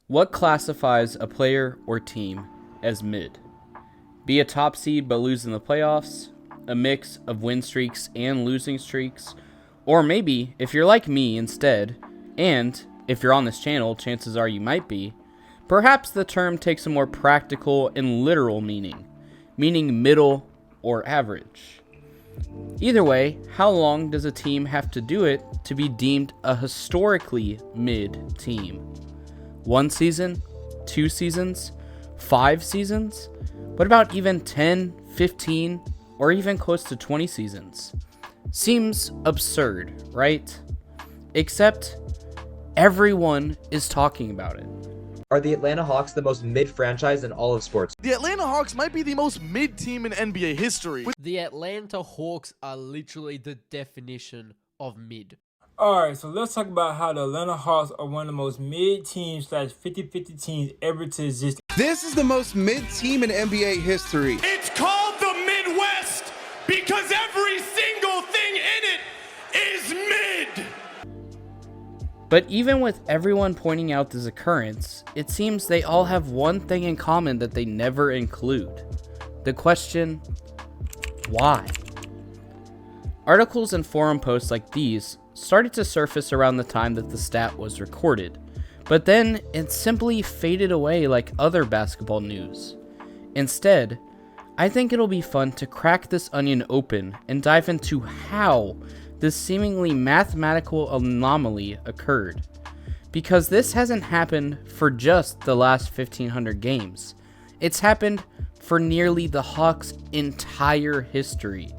What classifies a player or team as mid? Be a top seed but lose in the playoffs, a mix of win streaks and losing streaks, or maybe, if you're like me instead, and if you're on this channel, chances are you might be, perhaps the term takes a more practical and literal meaning middle or average. Either way, how long does a team have to do it to be deemed a historically mid team? 1 season? 2 seasons? 5 seasons? What about even 10, 15, or even close to 20 seasons? Seems absurd, right? Except everyone is talking about it. Are the Atlanta Hawks the most mid franchise in all of sports? The Atlanta Hawks might be the most mid team in NBA history. The Atlanta Hawks are literally the definition of mid. Alright, so let's talk about how the Atlanta Hawks are one of the most mid teams / 50-50 teams ever to exist. This is the most mid team in NBA history. It's called the Midwest because every single thing in it is mid. But even with everyone pointing out this occurrence, it seems they all have one thing in common that they never include. The question, why? Articles and forum posts like these started to surface around the time that the stat was recorded, but then it simply faded away like other basketball news. Instead, I think it'll be fun to crack this onion open and dive into how this seemingly mathematical anomaly occurred. Because this hasn't happened for just the last 1,500 games. It's happened for nearly the Hawks' entire history.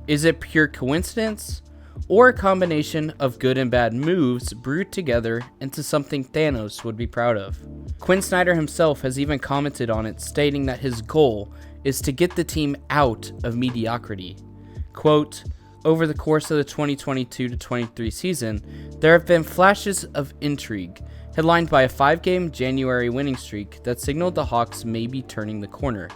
Is it pure coincidence? Or a combination of good and bad moves brewed together into something Thanos would be proud of? Quinn Snyder himself has even commented on it, stating that his goal is to get the team out of mediocrity. Quote, over the course of the 2022-23 season, there have been flashes of intrigue, headlined by a 5-game January winning streak that signaled the Hawks may be turning the corner.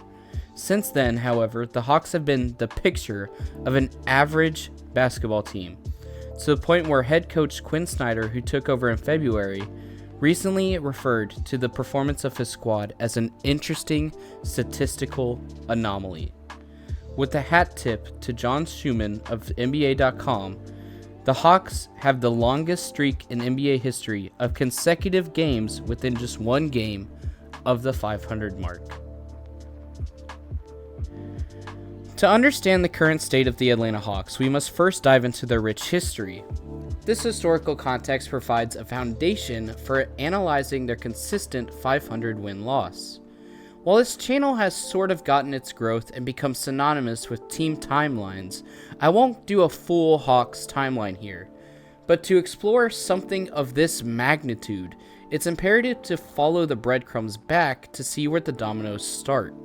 Since then, however, the Hawks have been the picture of an average basketball team, to the point where head coach Quinn Snyder, who took over in February, recently referred to the performance of his squad as an interesting statistical anomaly. With a hat tip to John Schumann of NBA.com, the Hawks have the longest streak in NBA history of consecutive games within just one game of the 500 mark. To understand the current state of the Atlanta Hawks, we must first dive into their rich history. This historical context provides a foundation for analyzing their consistent 500 win-loss. While this channel has sort of gotten its growth and become synonymous with team timelines, I won't do a full Hawks timeline here. But to explore something of this magnitude, it's imperative to follow the breadcrumbs back to see where the dominoes start.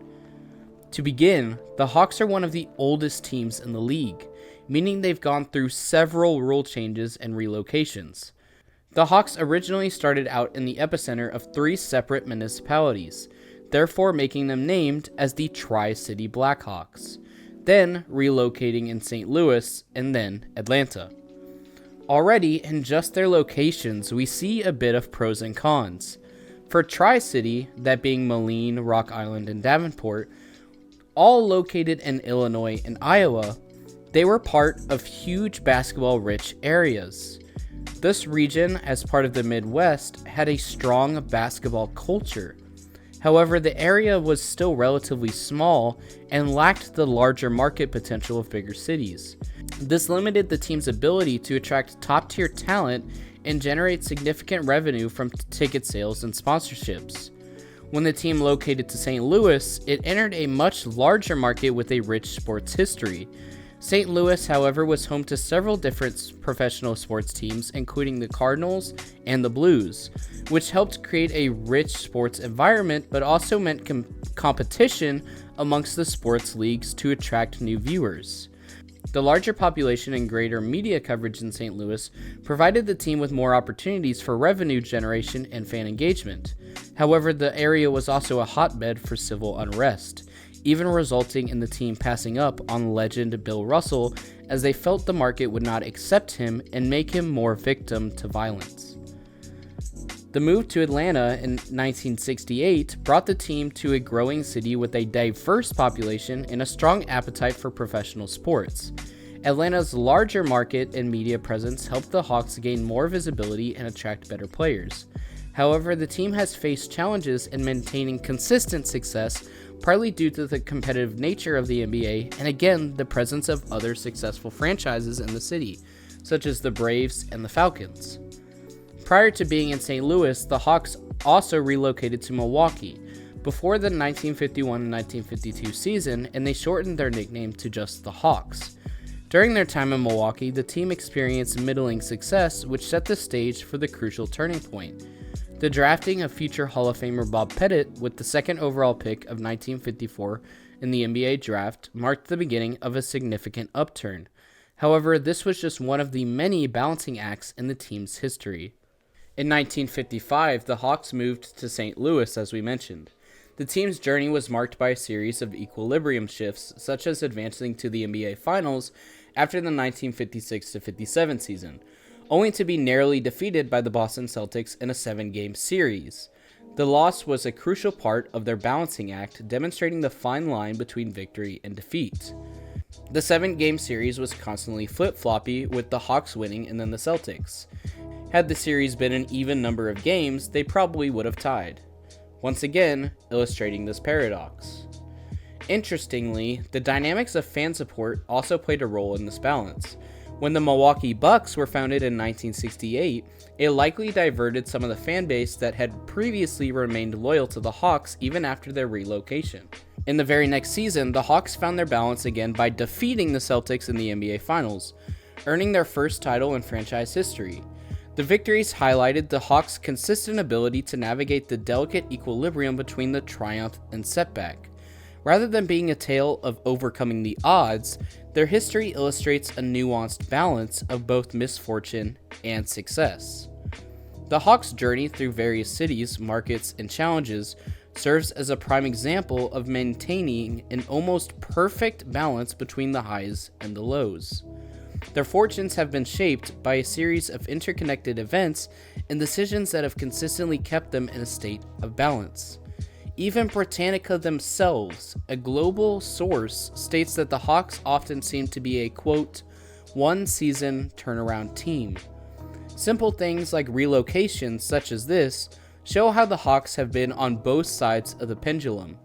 To begin, the Hawks are one of the oldest teams in the league, meaning they've gone through several rule changes and relocations. The Hawks originally started out in the epicenter of 3 separate municipalities, therefore making them named as the Tri-City Blackhawks, then relocating in St. Louis and then Atlanta. Already in just their locations, we see a bit of pros and cons. For Tri-City, that being Moline, Rock Island, and Davenport, all located in Illinois and Iowa, they were part of huge basketball-rich areas. This region, as part of the Midwest, had a strong basketball culture. However, the area was still relatively small and lacked the larger market potential of bigger cities. This limited the team's ability to attract top-tier talent and generate significant revenue from ticket sales and sponsorships. When the team located to St. Louis, it entered a much larger market with a rich sports history. St. Louis, however, was home to several different professional sports teams, including the Cardinals and the Blues, which helped create a rich sports environment, but also meant competition amongst the sports leagues to attract new viewers. The larger population and greater media coverage in St. Louis provided the team with more opportunities for revenue generation and fan engagement. However, the area was also a hotbed for civil unrest, even resulting in the team passing up on legend Bill Russell as they felt the market would not accept him and make him more victim to violence. The move to Atlanta in 1968 brought the team to a growing city with a diverse population and a strong appetite for professional sports. Atlanta's larger market and media presence helped the Hawks gain more visibility and attract better players. However, the team has faced challenges in maintaining consistent success, partly due to the competitive nature of the NBA and again the presence of other successful franchises in the city, such as the Braves and the Falcons. Prior to being in St. Louis, the Hawks also relocated to Milwaukee before the 1951 and 1952 season, and they shortened their nickname to just the Hawks. During their time in Milwaukee, the team experienced middling success, which set the stage for the crucial turning point. The drafting of future Hall of Famer Bob Pettit with the second overall pick of 1954 in the NBA draft marked the beginning of a significant upturn. However, this was just one of the many balancing acts in the team's history. In 1955, the Hawks moved to St. Louis, as we mentioned. The team's journey was marked by a series of equilibrium shifts, such as advancing to the NBA Finals after the 1956-57 season, only to be narrowly defeated by the Boston Celtics in a 7-game series. The loss was a crucial part of their balancing act, demonstrating the fine line between victory and defeat. The 7-game series was constantly flip-floppy, with the Hawks winning and then the Celtics. Had the series been an even number of games, they probably would have tied. Once again, illustrating this paradox. Interestingly, the dynamics of fan support also played a role in this balance. When the Milwaukee Bucks were founded in 1968, it likely diverted some of the fan base that had previously remained loyal to the Hawks even after their relocation. In the very next season, the Hawks found their balance again by defeating the Celtics in the NBA Finals, earning their first title in franchise history. The victories highlighted the Hawks' consistent ability to navigate the delicate equilibrium between the triumph and setback. Rather than being a tale of overcoming the odds, their history illustrates a nuanced balance of both misfortune and success. The Hawks' journey through various cities, markets, and challenges serves as a prime example of maintaining an almost perfect balance between the highs and the lows. Their fortunes have been shaped by a series of interconnected events and decisions that have consistently kept them in a state of balance. Even Britannica themselves, a global source, states that the Hawks often seem to be a, quote, one-season turnaround team. Simple things like relocations such as this show how the Hawks have been on both sides of the pendulum.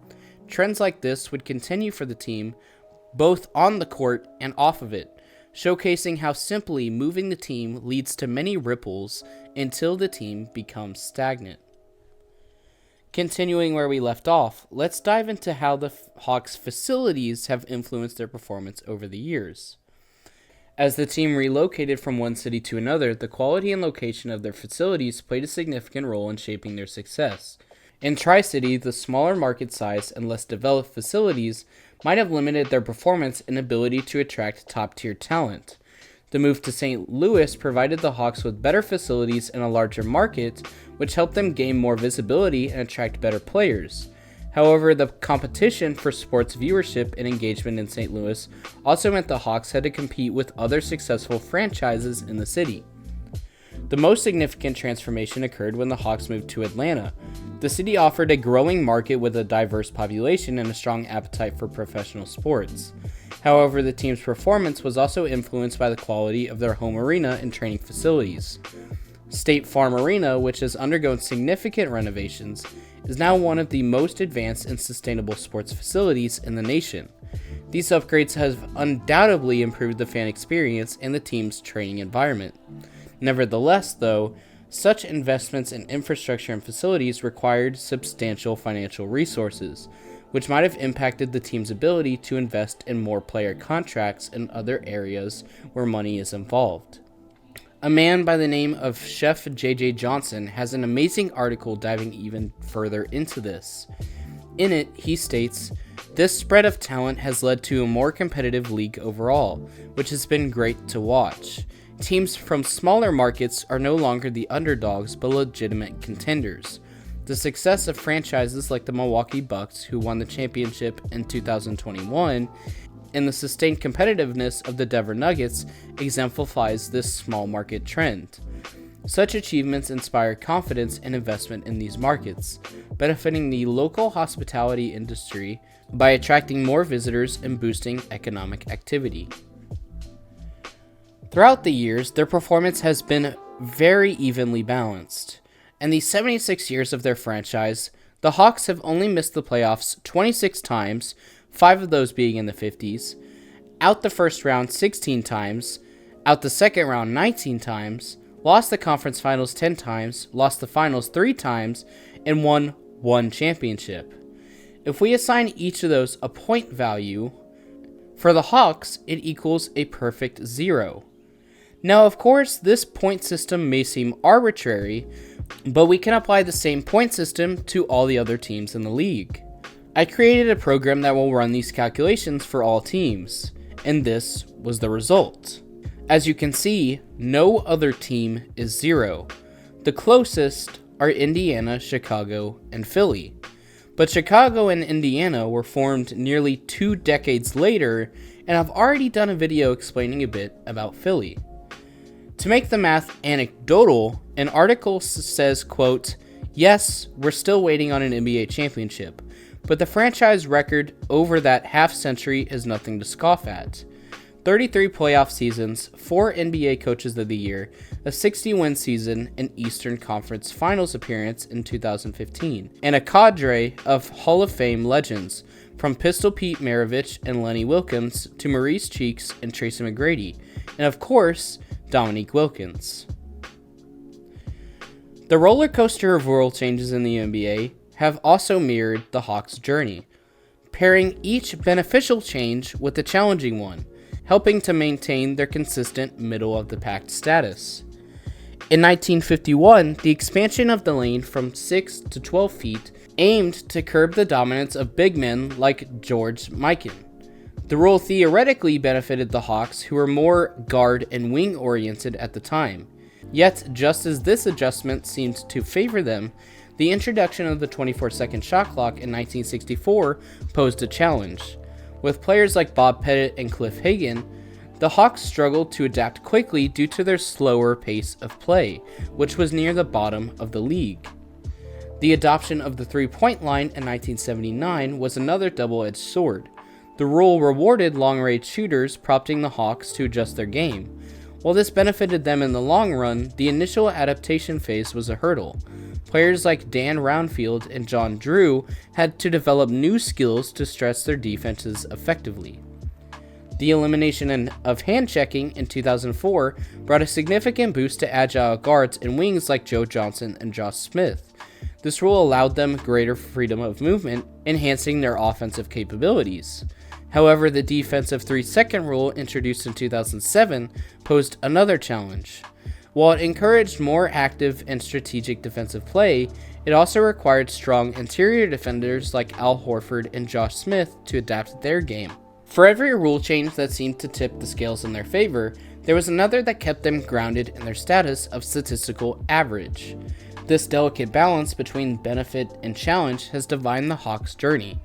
Trends like this would continue for the team, both on the court and off of it, showcasing how simply moving the team leads to many ripples until the team becomes stagnant. Continuing where we left off, let's dive into how the Hawks' facilities have influenced their performance over the years. As the team relocated from one city to another, the quality and location of their facilities played a significant role in shaping their success. In Tri-City, the smaller market size and less developed facilities might have limited their performance and ability to attract top-tier talent. The move to St. Louis provided the Hawks with better facilities and a larger market, which helped them gain more visibility and attract better players. However, the competition for sports viewership and engagement in St. Louis also meant the Hawks had to compete with other successful franchises in the city. The most significant transformation occurred when the Hawks moved to Atlanta. The city offered a growing market with a diverse population and a strong appetite for professional sports. However, the team's performance was also influenced by the quality of their home arena and training facilities. State Farm Arena, which has undergone significant renovations, is now one of the most advanced and sustainable sports facilities in the nation. These upgrades have undoubtedly improved the fan experience and the team's training environment. Nevertheless, though, such investments in infrastructure and facilities required substantial financial resources, which might have impacted the team's ability to invest in more player contracts in other areas where money is involved. A man by the name of Chef J.J. Johnson has an amazing article diving even further into this. In it, he states, "This spread of talent has led to a more competitive league overall, which has been great to watch. Teams from smaller markets are no longer the underdogs but legitimate contenders. The success of franchises like the Milwaukee Bucks, who won the championship in 2021, and the sustained competitiveness of the Denver Nuggets exemplifies this small market trend. Such achievements inspire confidence and investment in these markets, benefiting the local hospitality industry by attracting more visitors and boosting economic activity. Throughout the years, their performance has been very evenly balanced. In the 76 years of their franchise, the Hawks have only missed the playoffs 26 times, 5 of those being in the 50s, out the first round 16 times, out the second round 19 times, lost the conference finals 10 times, lost the finals 3 times, and won 1 championship. If we assign each of those a point value, for the Hawks, it equals a perfect 0. Now, of course, this point system may seem arbitrary, but we can apply the same point system to all the other teams in the league. I created a program that will run these calculations for all teams, and this was the result. As you can see, no other team is 0. The closest are Indiana, Chicago, and Philly. But Chicago and Indiana were formed nearly 2 decades later, and I've already done a video explaining a bit about Philly. To make the math anecdotal, an article says, quote, "Yes, we're still waiting on an NBA championship, but the franchise record over that half century is nothing to scoff at. 33 playoff seasons, 4 NBA Coaches of the Year, a 60-win season, an Eastern Conference Finals appearance in 2015, and a cadre of Hall of Fame legends, from Pistol Pete Maravich and Lenny Wilkens to Maurice Cheeks and Tracy McGrady, and of course, Dominique Wilkins." The roller coaster of rule changes in the NBA have also mirrored the Hawks' journey, pairing each beneficial change with a challenging one, helping to maintain their consistent middle-of-the-pack status. In 1951, the expansion of the lane from 6 to 12 feet aimed to curb the dominance of big men like George Mikan. The rule theoretically benefited the Hawks, who were more guard and wing oriented at the time. Yet, just as this adjustment seemed to favor them, the introduction of the 24-second shot clock in 1964 posed a challenge. With players like Bob Pettit and Cliff Hagan, the Hawks struggled to adapt quickly due to their slower pace of play, which was near the bottom of the league. The adoption of the three-point line in 1979 was another double-edged sword. The rule rewarded long-range shooters, prompting the Hawks to adjust their game. While this benefited them in the long run, the initial adaptation phase was a hurdle. Players like Dan Roundfield and John Drew had to develop new skills to stretch their defenses effectively. The elimination of hand-checking in 2004 brought a significant boost to agile guards and wings like Joe Johnson and Josh Smith. This rule allowed them greater freedom of movement, enhancing their offensive capabilities. However, the defensive 3-second rule introduced in 2007 posed another challenge. While it encouraged more active and strategic defensive play, it also required strong interior defenders like Al Horford and Josh Smith to adapt their game. For every rule change that seemed to tip the scales in their favor, there was another that kept them grounded in their status of statistical average. This delicate balance between benefit and challenge has defined the Hawks' journey,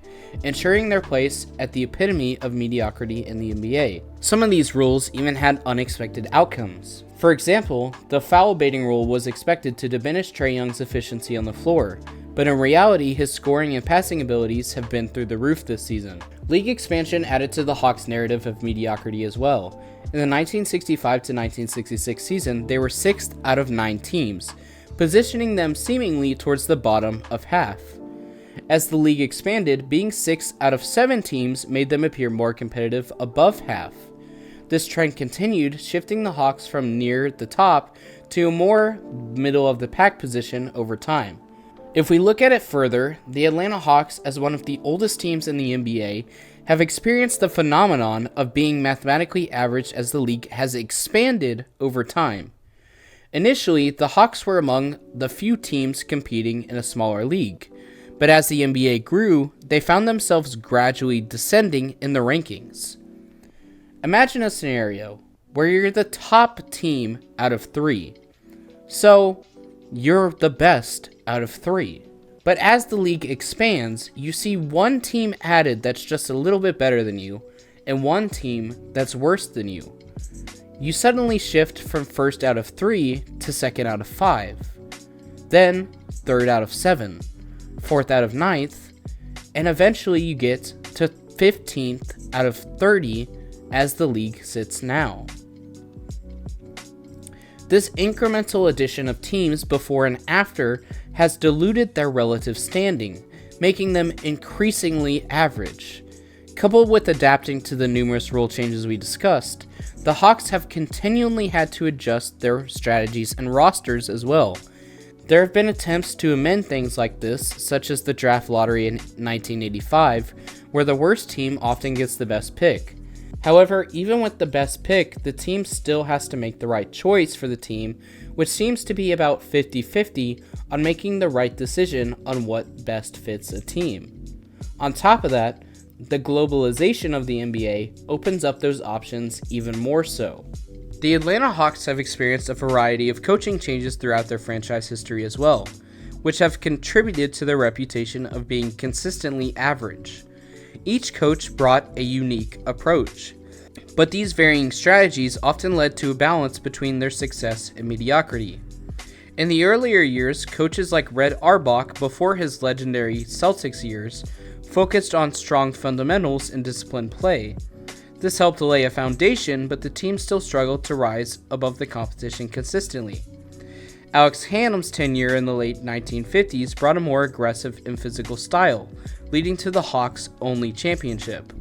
ensuring their place at the epitome of mediocrity in the NBA. Some of these rules even had unexpected outcomes. For example, the foul baiting rule was expected to diminish Trae Young's efficiency on the floor, but in reality, his scoring and passing abilities have been through the roof this season. League expansion added to the Hawks' narrative of mediocrity as well. In the 1965 to 1966 season, they were 6th out of 9 teams, positioning them seemingly towards the bottom of half. As the league expanded, being 6 out of 7 teams made them appear more competitive above half. This trend continued, shifting the Hawks from near the top to a more middle-of-the-pack position over time. If we look at it further, the Atlanta Hawks, as one of the oldest teams in the NBA, have experienced the phenomenon of being mathematically average as the league has expanded over time. Initially, the Hawks were among the few teams competing in a smaller league, but as the NBA grew, they found themselves gradually descending in the rankings. Imagine a scenario where you're the top team out of 3. So, you're the best out of 3. But as the league expands, you see one team added that's just a little bit better than you, and one team that's worse than you. you suddenly shift from first out of 3 to second out of 5, then third out of 7, fourth out of 9th, and eventually you get to 15th out of 30 as the league sits now. This incremental addition of teams before and after has diluted their relative standing, making them increasingly average. Coupled with adapting to the numerous rule changes we discussed, the Hawks have continually had to adjust their strategies and rosters as well. There have been attempts to amend things like this, such as the draft lottery in 1985, where the worst team often gets the best pick. However, even with the best pick, the team still has to make the right choice for the team, which seems to be about 50-50 on making the right decision on what best fits a team. On top of that, the globalization of the NBA opens up those options even more so. The Atlanta Hawks have experienced a variety of coaching changes throughout their franchise history as well, which have contributed to their reputation of being consistently average. Each coach brought a unique approach, but these varying strategies often led to a balance between their success and mediocrity. In the earlier years, coaches like Red Auerbach, before his legendary Celtics years, focused on strong fundamentals and disciplined play. This helped lay a foundation, but the team still struggled to rise above the competition consistently. Alex Hannum's tenure in the late 1950s brought a more aggressive and physical style, leading to the Hawks' only championship.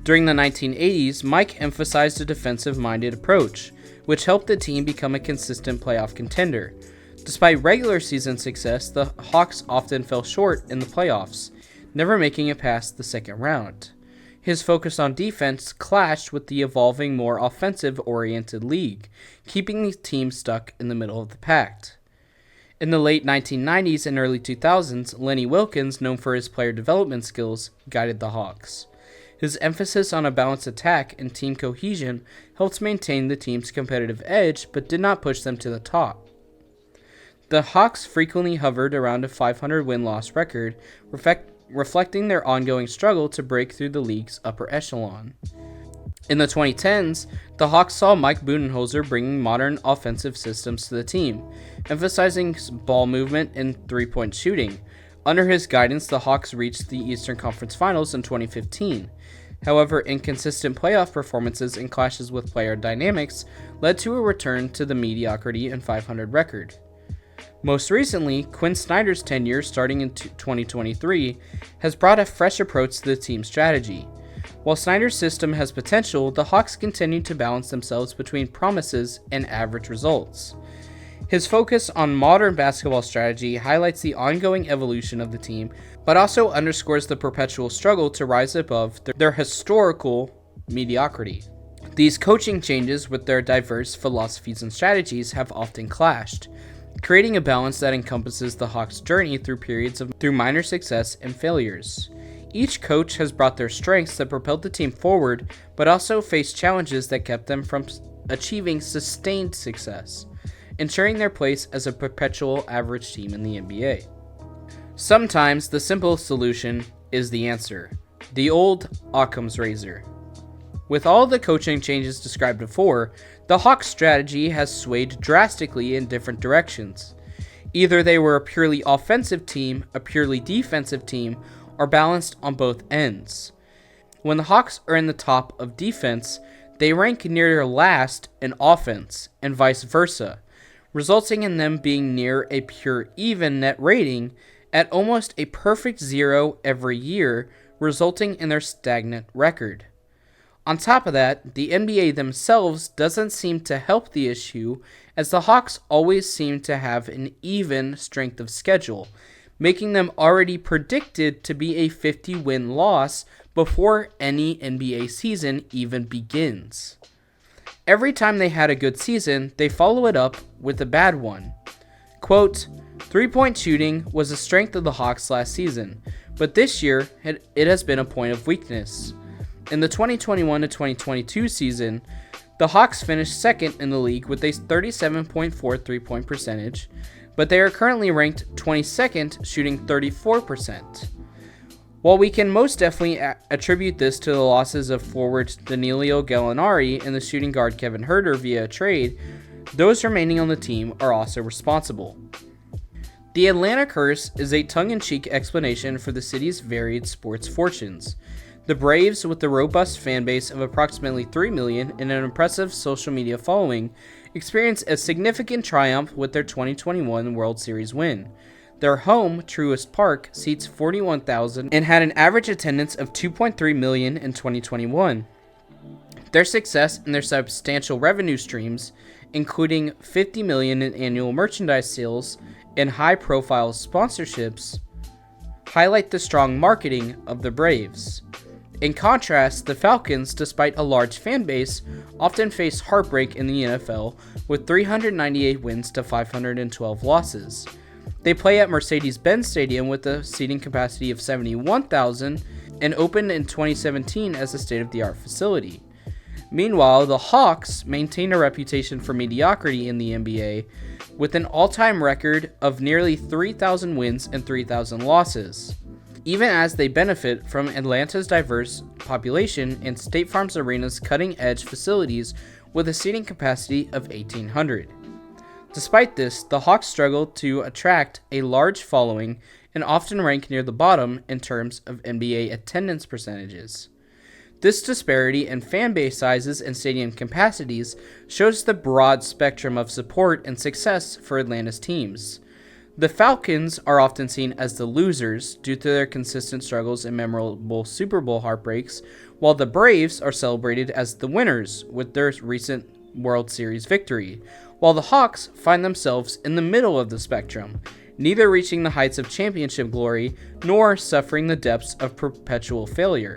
During the 1980s, Mike emphasized a defensive-minded approach, which helped the team become a consistent playoff contender. Despite regular season success, the Hawks often fell short in the playoffs, never making it past the second round. His focus on defense clashed with the evolving, more offensive-oriented league, keeping the team stuck in the middle of the pack. In the late 1990s and early 2000s, Lenny Wilkens, known for his player development skills, guided the Hawks. His emphasis on a balanced attack and team cohesion helped maintain the team's competitive edge, but did not push them to the top. The Hawks frequently hovered around a 500 win-loss record, reflecting their ongoing struggle to break through the league's upper echelon. In the 2010s, the Hawks saw Mike Budenholzer bringing modern offensive systems to the team, emphasizing ball movement and three-point shooting. Under his guidance, the Hawks reached the Eastern Conference Finals in 2015. However, inconsistent playoff performances and clashes with player dynamics led to a return to the mediocrity and 500 record. Most recently, Quinn Snyder's tenure starting in 2023 has brought a fresh approach to the team's strategy. While Snyder's system has potential, the Hawks continue to balance themselves between promises and average results. His focus on modern basketball strategy highlights the ongoing evolution of the team, but also underscores the perpetual struggle to rise above their historical mediocrity. These coaching changes with their diverse philosophies and strategies have often clashed, creating a balance that encompasses the Hawks' journey through minor success and failures. Each coach has brought their strengths that propelled the team forward, but also faced challenges that kept them from achieving sustained success, ensuring their place as a perpetual average team in the NBA. Sometimes the simple solution is the answer, the old Occam's razor. With all the coaching changes described before, the Hawks' strategy has swayed drastically in different directions. Either they were a purely offensive team, a purely defensive team, or balanced on both ends. When the Hawks are in the top of defense, they rank near last in offense, and vice versa, resulting in them being near a pure even net rating at almost a perfect 0 every year, resulting in their stagnant record. On top of that, the NBA themselves doesn't seem to help the issue, as the Hawks always seem to have an even strength of schedule, making them already predicted to be a 50-win loss before any NBA season even begins. Every time they had a good season, they follow it up with a bad one. Quote, "Three-point shooting was a strength of the Hawks last season, but this year it has been a point of weakness. In the 2021 to 2022 season, the Hawks finished second in the league with a 37.4 three-point percentage, but they are currently ranked 22nd, shooting 34%. While we can most definitely attribute this to the losses of forwards Danilo Gallinari and the shooting guard Kevin Huerter via a trade, those remaining on the team are also responsible. The Atlanta curse is a tongue-in-cheek explanation for the city's varied sports fortunes. The Braves, with a robust fan base of approximately 3 million and an impressive social media following, experienced a significant triumph with their 2021 World Series win. Their home, Truist Park, seats 41,000 and had an average attendance of 2.3 million in 2021. Their success and their substantial revenue streams, including 50 million in annual merchandise sales and high-profile sponsorships, highlight the strong marketing of the Braves. In contrast, the Falcons, despite a large fan base, often face heartbreak in the NFL with 398 wins to 512 losses. They play at Mercedes-Benz Stadium with a seating capacity of 71,000 and opened in 2017 as a state-of-the-art facility. Meanwhile, the Hawks maintain a reputation for mediocrity in the NBA with an all-time record of nearly 3,000 wins and 3,000 losses, even as they benefit from Atlanta's diverse population and State Farm's Arena's cutting-edge facilities with a seating capacity of 1,800. Despite this, the Hawks struggle to attract a large following and often rank near the bottom in terms of NBA attendance percentages. This disparity in fan base sizes and stadium capacities shows the broad spectrum of support and success for Atlanta's teams. The Falcons are often seen as the losers due to their consistent struggles and memorable Super Bowl heartbreaks, while the Braves are celebrated as the winners with their recent World Series victory, while the Hawks find themselves in the middle of the spectrum, neither reaching the heights of championship glory nor suffering the depths of perpetual failure.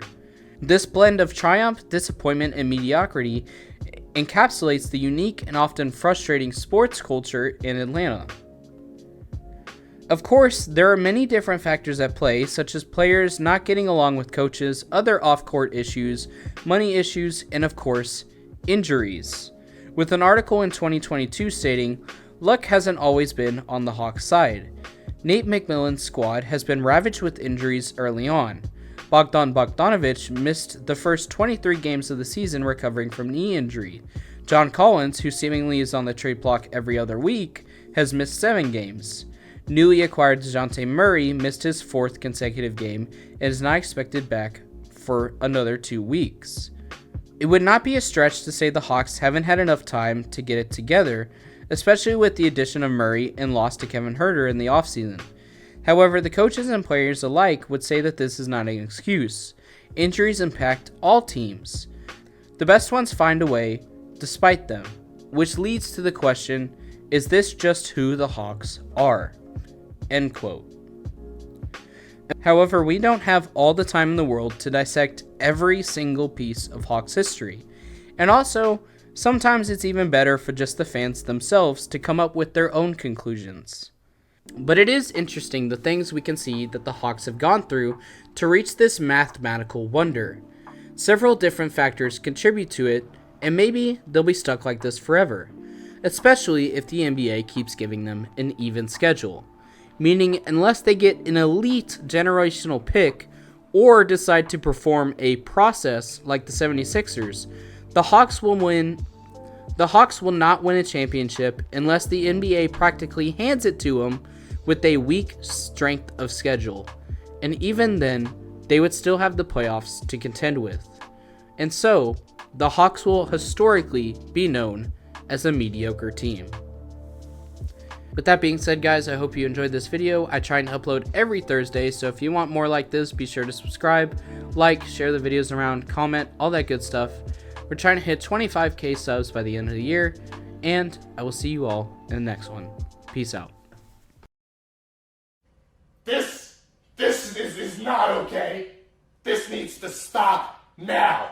This blend of triumph, disappointment, and mediocrity encapsulates the unique and often frustrating sports culture in Atlanta. Of course, there are many different factors at play, such as players not getting along with coaches, other off-court issues, money issues, and of course, injuries. With an article in 2022 stating, "Luck hasn't always been on the Hawks' side. Nate McMillan's squad has been ravaged with injuries early on. Bogdan Bogdanovic missed the first 23 games of the season recovering from knee injury. John Collins, who seemingly is on the trade block every other week, has missed 7 games. Newly acquired DeJounte Murray missed his 4th consecutive game and is not expected back for another 2 weeks." It would not be a stretch to say the Hawks haven't had enough time to get it together, especially with the addition of Murray and loss to Kevin Huerter in the offseason. However, the coaches and players alike would say that this is not an excuse. Injuries impact all teams. The best ones find a way despite them, which leads to the question, is this just who the Hawks are? End quote. However, we don't have all the time in the world to dissect every single piece of Hawks history. And also, sometimes it's even better for just the fans themselves to come up with their own conclusions. But it is interesting the things we can see that the Hawks have gone through to reach this mathematical wonder. Several different factors contribute to it, and maybe they'll be stuck like this forever, especially if the NBA keeps giving them an even schedule. Meaning, unless they get an elite generational pick or decide to perform a process like the 76ers, the Hawks will not win a championship unless the NBA practically hands it to them with a weak strength of schedule. And even then, they would still have the playoffs to contend with. And so, the Hawks will historically be known as a mediocre team. With that being said, guys, I hope you enjoyed this video. I try and upload every Thursday, so if you want more like this, be sure to subscribe, like, share the videos around, comment, all that good stuff. We're trying to hit 25k subs by the end of the year, and I will see you all in the next one. Peace out. This is not okay. This needs to stop now.